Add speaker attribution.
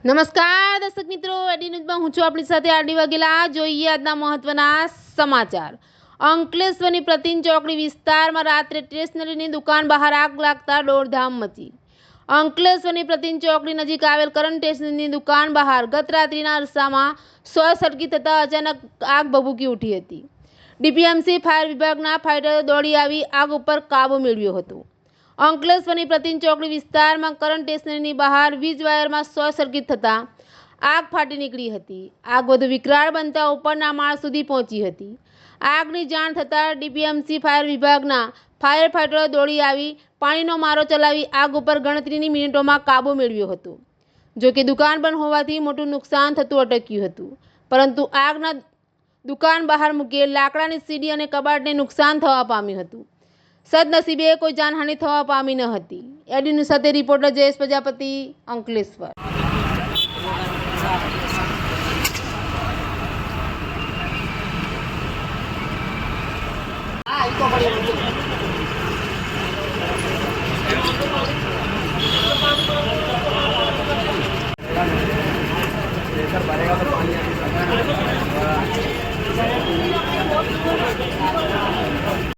Speaker 1: નમસ્કાર દર્શક મિત્રો, એડી ન્યૂઝમાં હું છું આપણી સાથે આરડી વાઘેલા। જોઈએ આજના મહત્વના સમાચાર। અંકલેશ્વરની પ્રતિન ચોકડી વિસ્તારમાં રાત્રે સ્ટેશનરીની દુકાન બહાર આગ લાગતા દોડધામ મચી। અંકલેશ્વરની પ્રતિન ચોકડી નજીક આવેલ કરંટ સ્ટેશનરીની દુકાન બહાર ગત રાત્રિના અરસામાં શોર્ટ સર્કિટ થતાં અચાનક આગ ભભૂકી ઉઠી હતી। ડીપીએમસી ફાયર વિભાગના ફાયટરો દોડી આવી આગ ઉપર કાબૂ મેળવ્યો હતો। અંકલેશ્વરની પ્રતિન ચોકડી વિસ્તારમાં કરંટ સ્ટેશનરીની બહાર વીજ વાયરમાં શોર્ટ સર્કિટ થતાં આગ ફાટી નીકળી હતી। આગ વધુ વિકરાળ બનતા ઉપરના માળ સુધી પહોંચી હતી। આગની જાણ થતાં ડીપીએમસી ફાયર વિભાગના ફાયર ફાઇટરો દોડી આવી પાણીનો મારો ચલાવી આગ ઉપર ગણતરીની મિનિટોમાં કાબૂ મેળવ્યો હતો। જોકે દુકાન બંધ હોવાથી મોટું નુકસાન થતું અટક્યું હતું, પરંતુ આગના દુકાન બહાર મૂકેલ લાકડાની સીડી અને કબાટને નુકસાન થવા પામ્યું હતું। સદનસીબે કોઈ જાનહાનિ થવા પામી ન હતી। એડી ન્યૂઝ સાથે રિપોર્ટર જયેશ પ્રજાપતિ, અંકલેશ્વર।
Speaker 2: भरेगा तो पानी